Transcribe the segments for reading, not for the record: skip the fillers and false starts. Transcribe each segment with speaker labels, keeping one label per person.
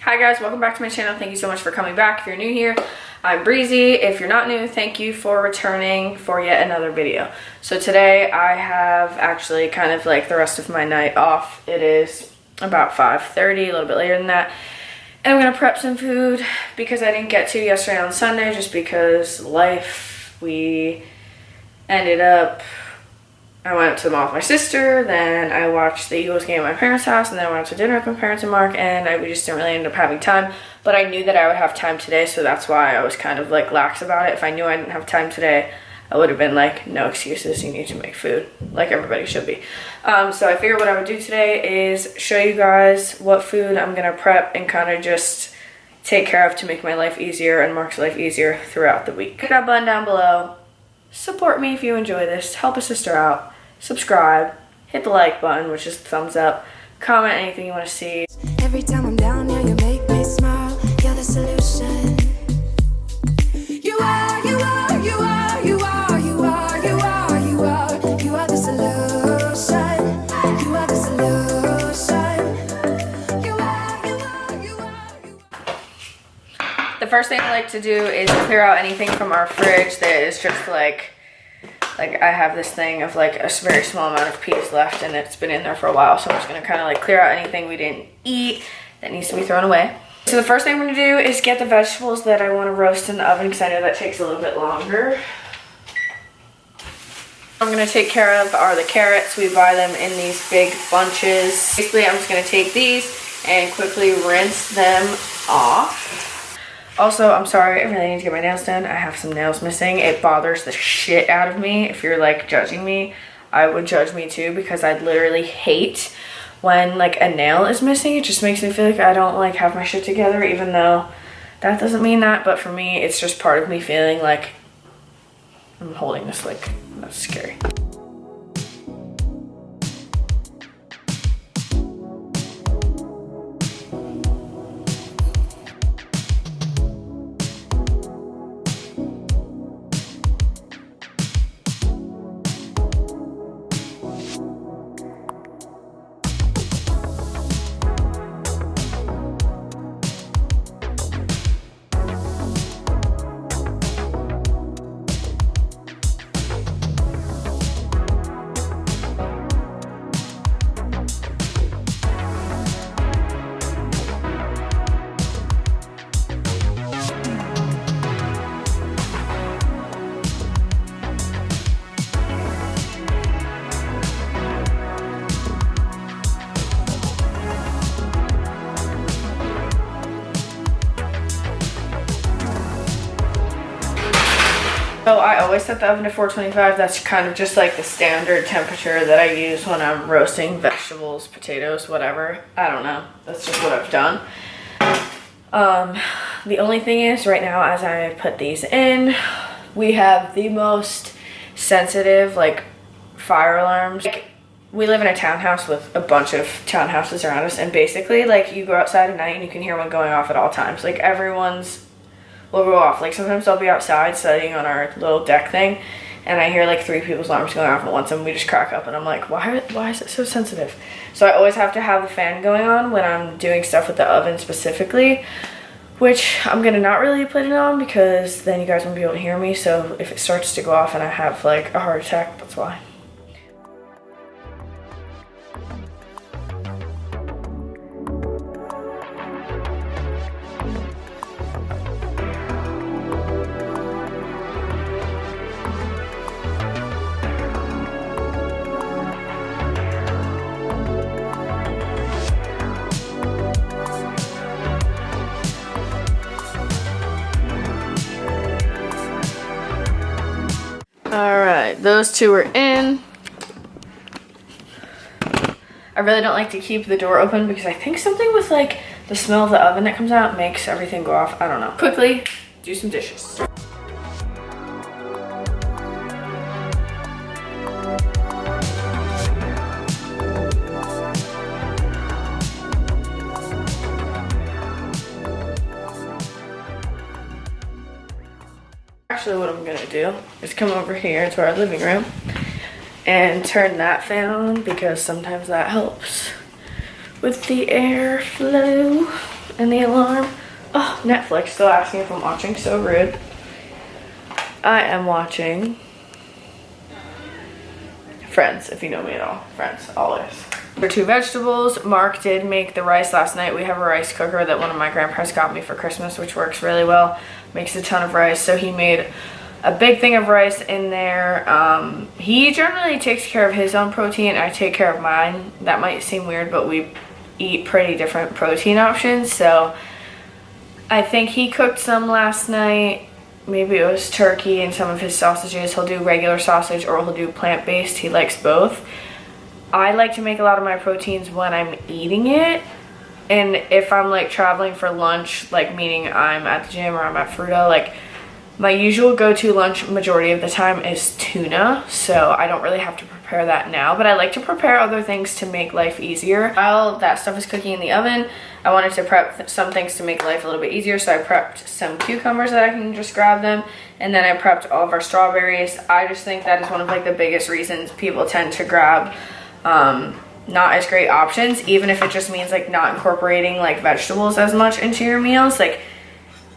Speaker 1: Hi guys, welcome back to my channel. Thank you so much for coming back. If you're new here, I'm Breezy. If you're not new, thank you for returning for yet another video. So today I have actually kind of like the rest of my night off. It is about 5:30, a little bit later than that. And I'm gonna prep some food because I didn't get to yesterday on Sunday just because life. We ended up, I went up to the mall with my sister, then I watched the Eagles game at my parents' house, and then I went out to dinner with my parents and Mark, and we just didn't really end up having time. But I knew that I would have time today, so that's why I was kind of like lax about it. If I knew I didn't have time today, I would have been like, no excuses, you need to make food, like everybody should be. So I figured what I would do today is show you guys what food I'm gonna prep and kind of just take care of to make my life easier and Mark's life easier throughout the week. Click that button down below. Support me if you enjoy this. Help a sister out. Subscribe, hit the like button, which is the thumbs up, comment anything you want to see.
Speaker 2: Every time I'm down here, you make me smile. You're the solution. You are, you are, you are, you are, you are, you are, you are, you are the solution. You are the solution. You are, you are, you are, you are.
Speaker 1: The first thing I like to do is clear out anything from our fridge that is just like I have this thing of like a very small amount of peas left and it's been in there for a while, so I'm just gonna kind of like clear out anything we didn't eat that needs to be thrown away. So the first thing I'm gonna do is get the vegetables that I want to roast in the oven because I know that takes a little bit longer. I'm gonna take care of are the carrots. We buy them in these big bunches. Basically, I'm just gonna take these and quickly rinse them off. Also, I'm sorry, I really need to get my nails done. I have some nails missing. It bothers the shit out of me. If you're like judging me, I would judge me too because I literally hate when like a nail is missing. It just makes me feel like I don't like have my shit together, even though that doesn't mean that. But for me, it's just part of me feeling like I'm holding this, like, that's scary. So I always set the oven to 425. That's kind of just like the standard temperature that I use when I'm roasting vegetables, potatoes, whatever. I don't know. That's just what I've done. The only thing is right now as I put these in, we have the most sensitive like fire alarms. Like, we live in a townhouse with a bunch of townhouses around us, and basically like you go outside at night and you can hear one going off at all times. Like everyone's will go off. Like sometimes I'll be outside studying on our little deck thing and I hear like 3 people's alarms going off at once and we just crack up and I'm like, why is it so sensitive? So I always have to have the fan going on when I'm doing stuff with the oven specifically, which I'm gonna not really put it on because then you guys won't be able to hear me. So if it starts to go off and I have like a heart attack, that's why. Alright, those two are in. I really don't like to keep the door open because I think something with like the smell of the oven that comes out makes everything go off. I don't know. Quickly, do some dishes. Actually, what I'm gonna do is come over here to our living room and turn that fan on because sometimes that helps with the airflow. And the alarm. Oh, Netflix still asking if I'm watching. So rude. I am watching Friends, if you know me at all. Friends, always. For 2 vegetables, Mark did make the rice last night. We have a rice cooker that one of my grandparents got me for Christmas, which works really well. Makes a ton of rice. So he made a big thing of rice in there. He generally takes care of his own protein. I take care of mine. That might seem weird, but we eat pretty different protein options. So I think he cooked some last night. Maybe it was turkey and some of his sausages. He'll do regular sausage or he'll do plant-based. He likes both. I like to make a lot of my proteins when I'm eating it. And if I'm like traveling for lunch, like meaning I'm at the gym or I'm at Frutta, like my usual go-to lunch majority of the time is tuna. So I don't really have to prepare that now, but I like to prepare other things to make life easier. While that stuff is cooking in the oven, I wanted to prep some things to make life a little bit easier. So I prepped some cucumbers that I can just grab them. And then I prepped all of our strawberries. I just think that is one of like the biggest reasons people tend to grab not as great options, even if it just means like not incorporating like vegetables as much into your meals. Like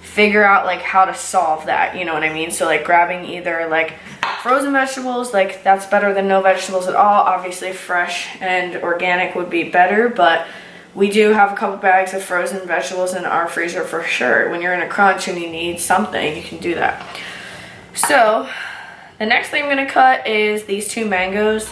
Speaker 1: figure out like how to solve that, you know what I mean? So like grabbing either like frozen vegetables, like that's better than no vegetables at all. Obviously fresh and organic would be better, but we do have a couple bags of frozen vegetables in our freezer for sure. When you're in a crunch and you need something, you can do that. So the next thing I'm gonna cut is these 2 mangoes.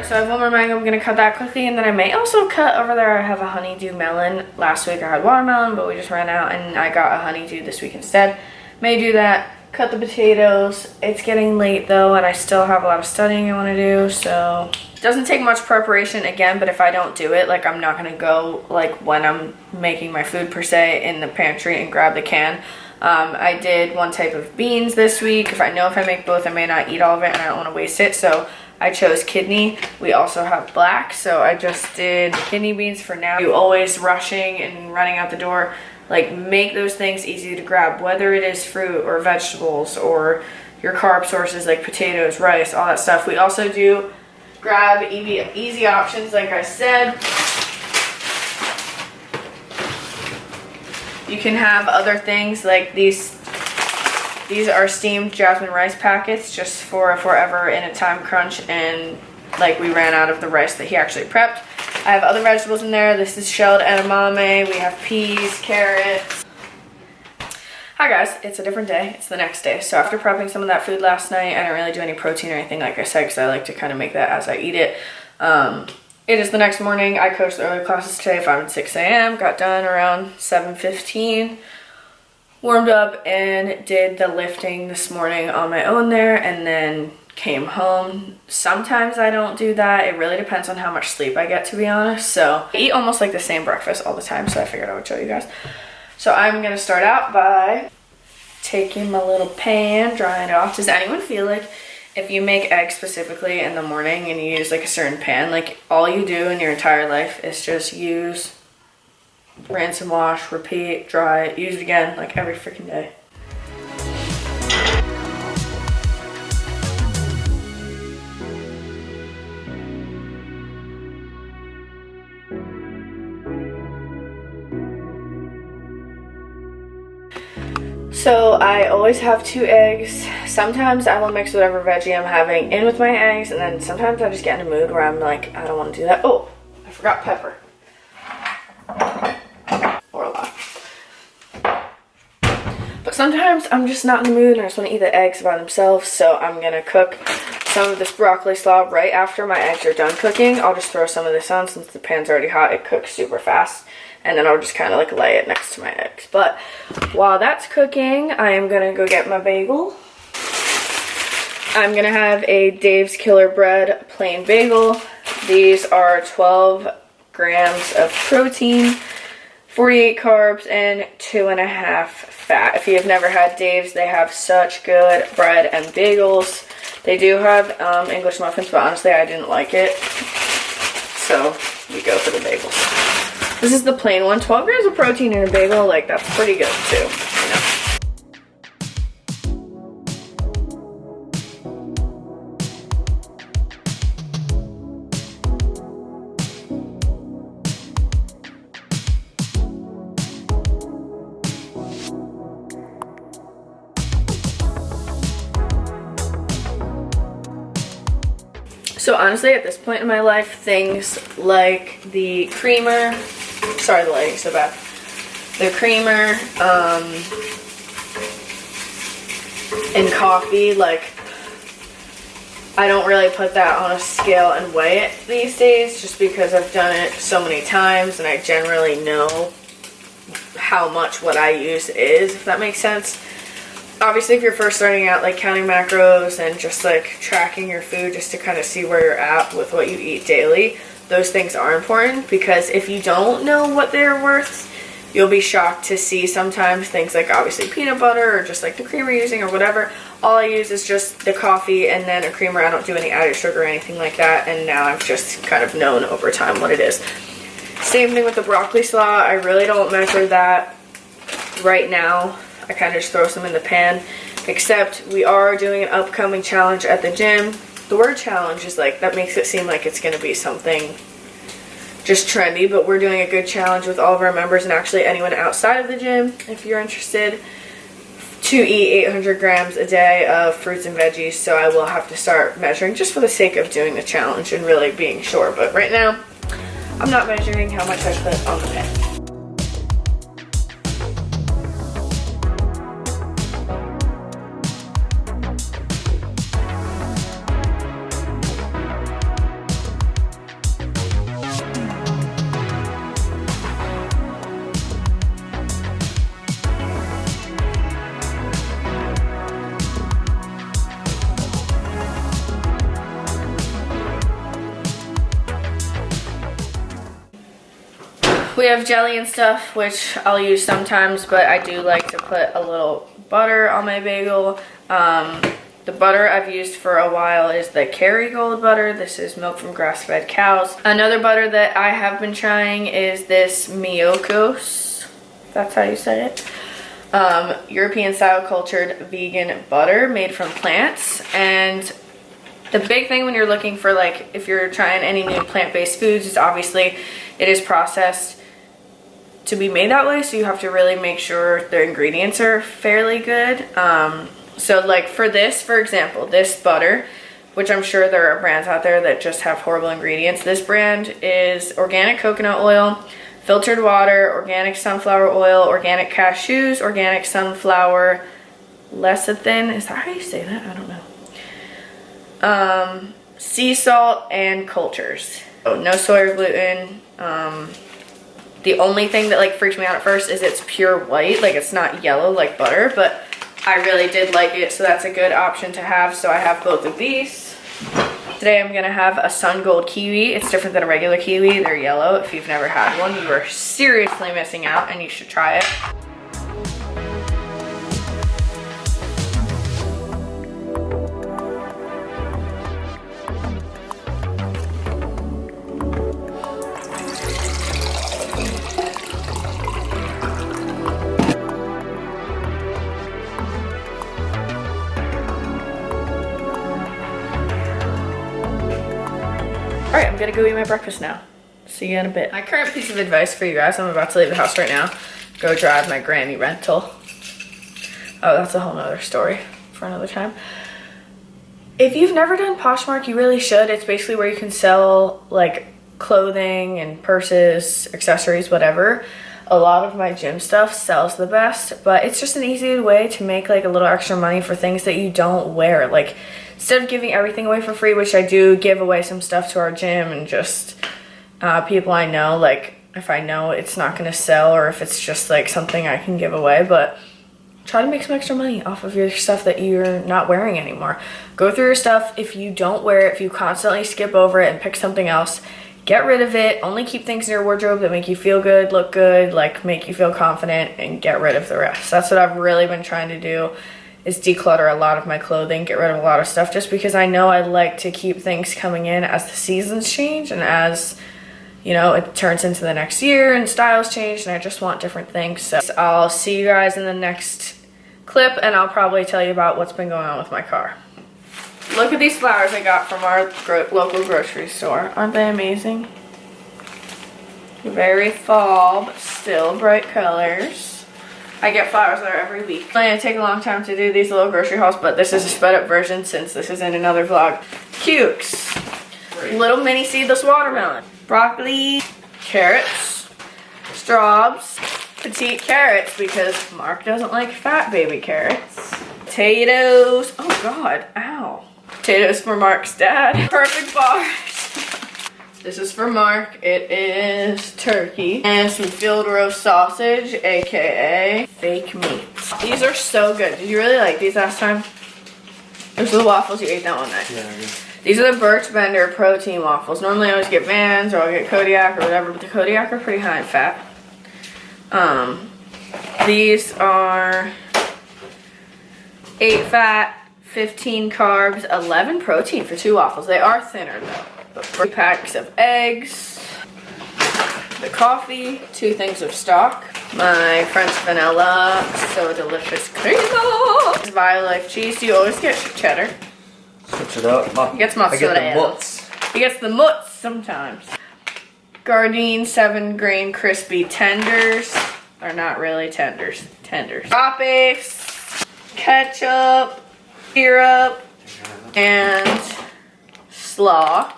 Speaker 1: So I have one more mango, I'm gonna cut that quickly, and then I may also cut over there. I have a honeydew melon. Last week I had watermelon, but we just ran out and I got a honeydew this week instead. May do that, cut the potatoes. It's getting late though, and I still have a lot of studying I wanna do, so. It doesn't take much preparation again, but if I don't do it, like I'm not gonna go like when I'm making my food per se in the pantry and grab the can. I did one type of beans this week. If I make both, I may not eat all of it and I don't wanna waste it, so I chose kidney. We also have black, so I just did kidney beans for now. You always rushing and running out the door, like make those things easy to grab, whether it is fruit or vegetables or your carb sources like potatoes, rice, all that stuff. We also do grab easy options, like I said. You can have other things like these. These are steamed jasmine rice packets, just for if we're ever in a time crunch and like we ran out of the rice that he actually prepped. I have other vegetables in there. This is shelled edamame. We have peas, carrots. Hi guys, it's a different day. It's the next day. So after prepping some of that food last night, I didn't really do any protein or anything, like I said, because I like to kind of make that as I eat it. It is the next morning. I coached the early classes today, 5 and 6 a.m. Got done around 7:15. Warmed up and did the lifting this morning on my own there, and then came home. Sometimes I don't do that. It really depends on how much sleep I get, to be honest. So I eat almost like the same breakfast all the time, so I figured I would show you guys. So I'm gonna start out by taking my little pan, drying it off. Does anyone feel like if you make eggs specifically in the morning and you use like a certain pan, like all you do in your entire life is just use, rinse and wash, repeat, dry, use it again, like every freaking day? So I always have 2 eggs. Sometimes I will mix whatever veggie I'm having in with my eggs, and then sometimes I just get in a mood where I'm like, I don't want to do that. Oh, I forgot pepper. Or a lot. But sometimes I'm just not in the mood and I just want to eat the eggs by themselves, so I'm gonna cook some of this broccoli slaw right after my eggs are done cooking. I'll just throw some of this on since the pan's already hot. It cooks super fast. And then I'll just kind of like lay it next to my eggs. But while that's cooking, I am gonna go get my bagel. I'm gonna have a Dave's Killer Bread plain bagel. These are 12 grams of protein, 48 carbs, and 2.5 fat. If you have never had Dave's, they have such good bread and bagels. They do have English muffins, but honestly I didn't like it, so we go for the bagels. This is the plain one. 12 grams of protein in a bagel, like that's pretty good too, you know. So honestly, at this point in my life, things like the creamer, sorry the lighting's so bad, the creamer, and coffee, like, I don't really put that on a scale and weigh it these days, just because I've done it so many times and I generally know how much what I use is, if that makes sense. Obviously, if you're first starting out, like counting macros and just like tracking your food just to kind of see where you're at with what you eat daily, those things are important, because if you don't know what they're worth, you'll be shocked to see sometimes things like obviously peanut butter or just like the creamer you're using or whatever. All I use is just the coffee and then a creamer. I don't do any added sugar or anything like that, and now I've just kind of known over time what it is. Same thing with the broccoli slaw. I really don't measure that right now. I kind of just throw some in the pan, except we are doing an upcoming challenge at the gym. The word challenge is like, that makes it seem like it's going to be something just trendy, but we're doing a good challenge with all of our members and actually anyone outside of the gym, if you're interested, to eat 800 grams a day of fruits and veggies. So I will have to start measuring just for the sake of doing the challenge and really being sure. But right now, I'm not measuring how much I put on the pan. We have jelly and stuff, which I'll use sometimes, but I do like to put a little butter on my bagel. The butter I've used for a while is the Kerrygold butter. This is milk from grass-fed cows. Another butter that I have been trying is this Miyokos, that's how you say it. European style cultured vegan butter made from plants. And the big thing when you're looking for, like, if you're trying any new plant-based foods, is obviously it is processed to be made that way, so you have to really make sure the ingredients are fairly good. So like for this, for example, this butter, which I'm sure there are brands out there that just have horrible ingredients. This brand is organic coconut oil, filtered water, organic sunflower oil, organic cashews, organic sunflower lecithin. Is that how you say that? I don't know. Sea salt and cultures. Oh, no soy or gluten. The only thing that like freaked me out at first is it's pure white, like it's not yellow like butter, but I really did like it, so that's a good option to have. So I have both of these. Today I'm gonna have a Sun Gold kiwi. It's different than a regular kiwi. They're yellow. If you've never had one, you are seriously missing out and you should try it. Alright, I'm gonna go eat my breakfast now. See you in a bit. My current piece of advice for you guys, I'm about to leave the house right now. Go drive my granny rental. Oh, that's a whole nother story for another time. If you've never done Poshmark, you really should. It's basically where you can sell like clothing and purses, accessories, whatever. A lot of my gym stuff sells the best, but it's just an easy way to make like a little extra money for things that you don't wear. Like, instead of giving everything away for free, which I do give away some stuff to our gym and just people I know, like if I know it's not going to sell or if it's just like something I can give away, but try to make some extra money off of your stuff that you're not wearing anymore. Go through your stuff. If you don't wear it, if you constantly skip over it and pick something else, get rid of it. Only keep things in your wardrobe that make you feel good, look good, like make you feel confident, and get rid of the rest. That's what I've really been trying to do. is declutter a lot of my clothing, get rid of a lot of stuff, just because I know I like to keep things coming in as the seasons change and as, you know, it turns into the next year and styles change and I just want different things. So I'll see you guys in the next clip and I'll probably tell you about what's been going on with my car. Look at these flowers I got from our local grocery store. Aren't they amazing? Very fall, but still bright colors. I get flowers there every week. It's gonna take a long time to do these little grocery hauls, but this is a sped up version since this is in another vlog. Cukes. Great. Little mini seedless watermelon. Broccoli. Carrots. Straws. Petite carrots because Mark doesn't like fat baby carrots. Potatoes. Oh God, ow. Potatoes for Mark's dad. Perfect bars. This is for Mark. It is turkey and some field roast sausage, aka fake meat. These are so good. Did you really like these last time? Those are the waffles you ate that one night.
Speaker 3: Yeah, I did.
Speaker 1: These are the Birch Bender protein waffles. Normally I always get Vans or I'll get Kodiak or whatever, but the Kodiak are pretty high in fat. These are 8 fat, 15 carbs, 11 protein for 2 waffles. They are thinner though. But 3 packs of eggs, the coffee, 2 things of stock, my French vanilla, so delicious crema, Violife cheese. Do you always get cheddar?
Speaker 3: Switch it up.
Speaker 1: He gets mozzarella.
Speaker 3: I get the mutts.
Speaker 1: He gets the mutts sometimes. Gardein 7 grain crispy tenders. Are not really tenders. Tenders. Papas, ketchup, syrup, and slaw.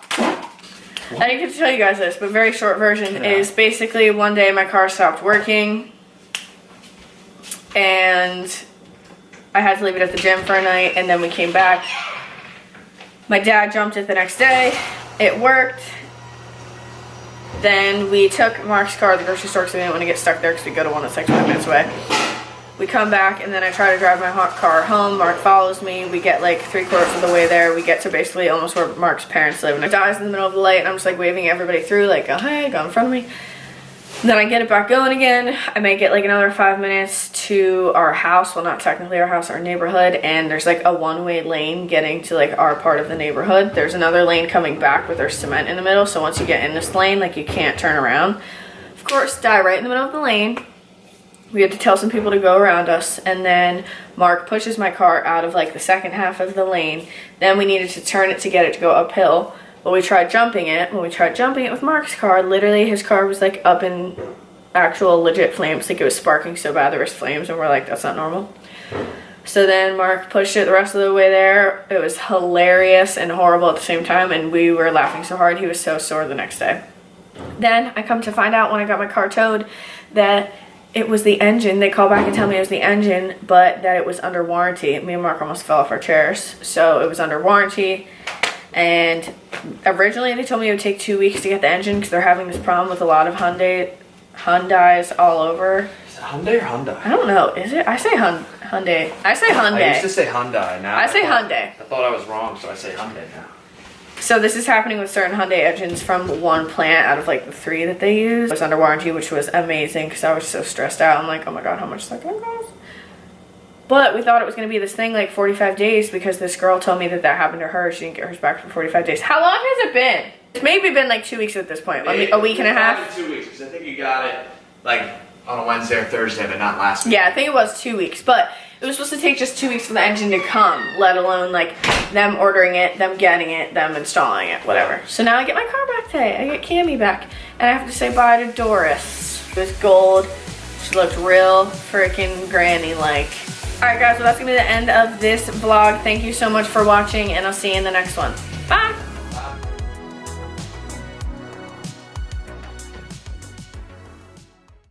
Speaker 1: I didn't get to tell you guys this, but very short version is basically one day my car stopped working and I had to leave it at the gym for a night and then we came back. My dad jumped it the next day. It worked. Then we took Mark's car to the grocery store because we didn't want to get stuck there because we go to one that's like 5 minutes away. We come back and then I try to drive my hot car home. Mark follows me. We get like 3/4 of the way there. We get to basically almost where Mark's parents live. And it dies in the middle of the light and I'm just like waving everybody through like, oh, hey, go in front of me. And then I get it back going again. I may get like another 5 minutes to our house. Well, not technically our house, our neighborhood. And there's like a one-way lane getting to like our part of the neighborhood. There's another lane coming back, but there's cement in the middle. So once you get in this lane, like you can't turn around. Of course, die right in the middle of the lane. We had to tell some people to go around us, and then Mark pushes my car out of like the second half of the lane. Then we needed to turn it to get it to go uphill. But we tried jumping it. When we tried jumping it with Mark's car, literally his car was like up in actual legit flames. Like it was sparking so bad there was flames, and we're like, that's not normal. So then Mark pushed it the rest of the way there. It was hilarious and horrible at the same time, and we were laughing so hard. He was so sore the next day. Then I come to find out when I got my car towed that it was the engine. They call back and tell me it was the engine, but that it was under warranty. Me and Mark almost fell off our chairs. So it was under warranty. And originally they told me it would take 2 weeks to get the engine because they're having this problem with a lot of Hyundais all over.
Speaker 3: Is it Hyundai or Hyundai?
Speaker 1: I don't know. Is it? I say Hyundai. I say Hyundai.
Speaker 3: I used to say Hyundai. Now
Speaker 1: I say Hyundai.
Speaker 3: I thought I was wrong, so I say Hyundai now.
Speaker 1: So this is happening with certain Hyundai engines from one plant out of like the 3 that they use. It was under warranty, which was amazing because I was so stressed out. I'm like, oh my God, how much is that gonna cost? But we thought it was gonna be this thing like 45 days because this girl told me that happened to her. She didn't get hers back for 45 days. How long has it been? It's maybe been like 2 weeks at this point. A week and a half?
Speaker 3: 2 weeks, because I think you got it like on a Wednesday or Thursday, but not last week.
Speaker 1: Yeah, I think it was 2 weeks, but it was supposed to take just 2 weeks for the engine to come, let alone like them ordering it, them getting it, them installing it, whatever. So now I get my car back today. I get Cammy back, and I have to say bye to Doris. It was gold. She looked real freaking granny-like. Alright guys, well that's gonna be the end of this vlog. Thank you so much for watching, and I'll see you in the next one. Bye!